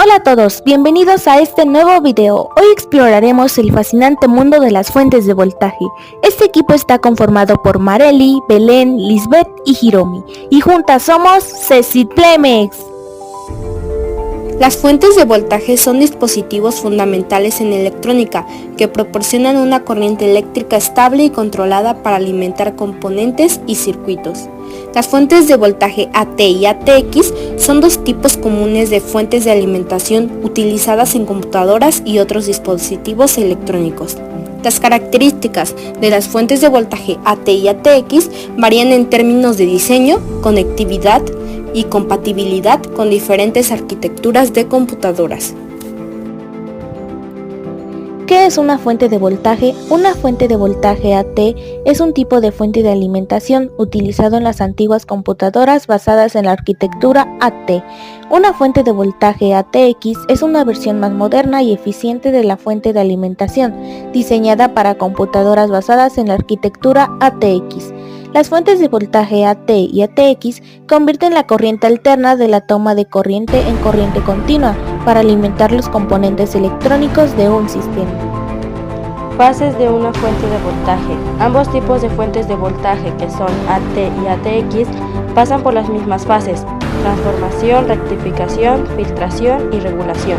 Hola a todos, bienvenidos a este nuevo video. Hoy exploraremos el fascinante mundo de las fuentes de voltaje. Este equipo está conformado por Marely, Belén, Lisbeth y Hiromi, y juntas somos CECITLEMEX. Las fuentes de voltaje son dispositivos fundamentales en electrónica que proporcionan una corriente eléctrica estable y controlada para alimentar componentes y circuitos. Las fuentes de voltaje AT y ATX son dos tipos comunes de fuentes de alimentación utilizadas en computadoras y otros dispositivos electrónicos. Las características de las fuentes de voltaje AT y ATX varían en términos de diseño, conectividad y compatibilidad con diferentes arquitecturas de computadoras. ¿Qué es una fuente de voltaje? Una fuente de voltaje AT es un tipo de fuente de alimentación utilizado en las antiguas computadoras basadas en la arquitectura AT. Una fuente de voltaje ATX es una versión más moderna y eficiente de la fuente de alimentación, diseñada para computadoras basadas en la arquitectura ATX. Las fuentes de voltaje AT y ATX convierten la corriente alterna de la toma de corriente en corriente continua para alimentar los componentes electrónicos de un sistema. Fases de una fuente de voltaje. Ambos tipos de fuentes de voltaje, que son AT y ATX, pasan por las mismas fases: transformación, rectificación, filtración y regulación.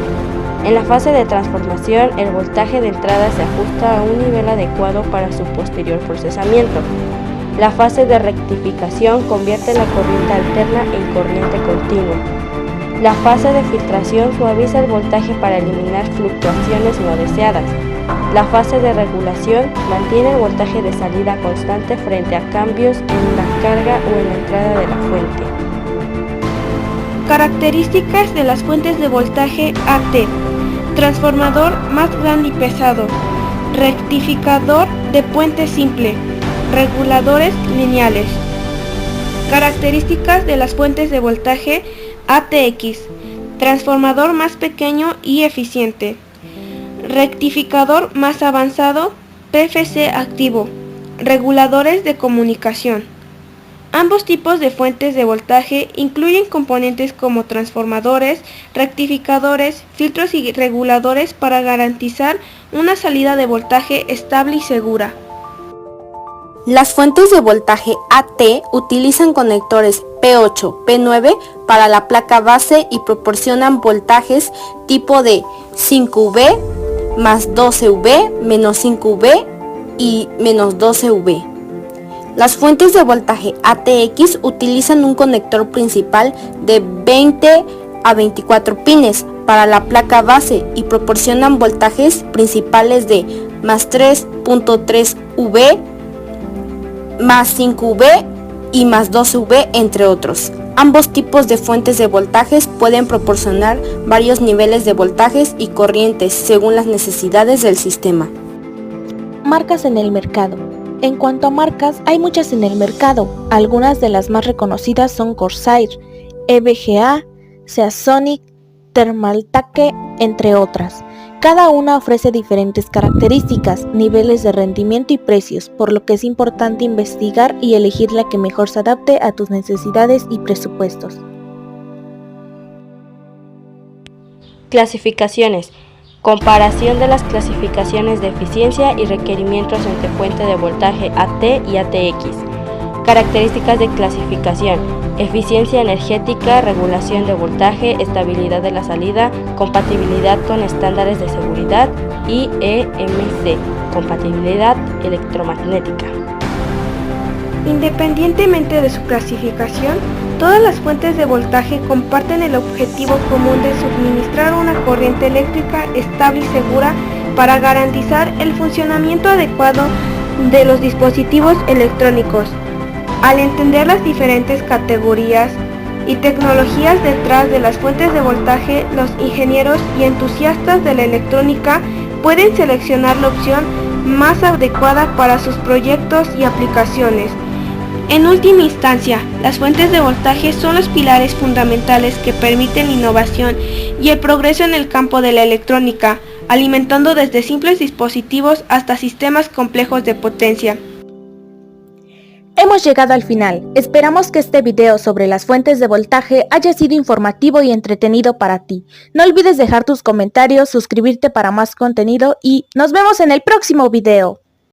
En la fase de transformación, el voltaje de entrada se ajusta a un nivel adecuado para su posterior procesamiento. La fase de rectificación convierte la corriente alterna en corriente continua. La fase de filtración suaviza el voltaje para eliminar fluctuaciones no deseadas. La fase de regulación mantiene el voltaje de salida constante frente a cambios en la carga o en la entrada de la fuente. Características de las fuentes de voltaje AT. Transformador más grande y pesado. Rectificador de puente simple. Reguladores lineales. Características de las fuentes de voltaje ATX. Transformador más pequeño y eficiente. Rectificador más avanzado, PFC activo. Reguladores de comunicación. Ambos tipos de fuentes de voltaje incluyen componentes como transformadores, rectificadores, filtros y reguladores para garantizar una salida de voltaje estable y segura. Las fuentes de voltaje AT utilizan conectores P8, P9 para la placa base y proporcionan voltajes tipo de 5V, más 12V, menos 5V y menos 12V. Las fuentes de voltaje ATX utilizan un conector principal de 20 a 24 pines para la placa base y proporcionan voltajes principales de más 3.3V, más 5V y más 12V, entre otros. Ambos tipos de fuentes de voltajes pueden proporcionar varios niveles de voltajes y corrientes según las necesidades del sistema. Marcas en el mercado. En cuanto a marcas, hay muchas en el mercado. Algunas de las más reconocidas son Corsair, EVGA, Seasonic, Thermaltake, entre otras. Cada una ofrece diferentes características, niveles de rendimiento y precios, por lo que es importante investigar y elegir la que mejor se adapte a tus necesidades y presupuestos. Clasificaciones. Comparación de las clasificaciones de eficiencia y requerimientos entre fuente de voltaje AT y ATX. Características de clasificación: eficiencia energética, regulación de voltaje, estabilidad de la salida, compatibilidad con estándares de seguridad y EMC, compatibilidad electromagnética. Independientemente de su clasificación, todas las fuentes de voltaje comparten el objetivo común de suministrar una corriente eléctrica estable y segura para garantizar el funcionamiento adecuado de los dispositivos electrónicos. Al entender las diferentes categorías y tecnologías detrás de las fuentes de voltaje, los ingenieros y entusiastas de la electrónica pueden seleccionar la opción más adecuada para sus proyectos y aplicaciones. En última instancia, las fuentes de voltaje son los pilares fundamentales que permiten la innovación y el progreso en el campo de la electrónica, alimentando desde simples dispositivos hasta sistemas complejos de potencia. Hemos llegado al final. Esperamos que este video sobre las fuentes de voltaje haya sido informativo y entretenido para ti. No olvides dejar tus comentarios, suscribirte para más contenido y nos vemos en el próximo video.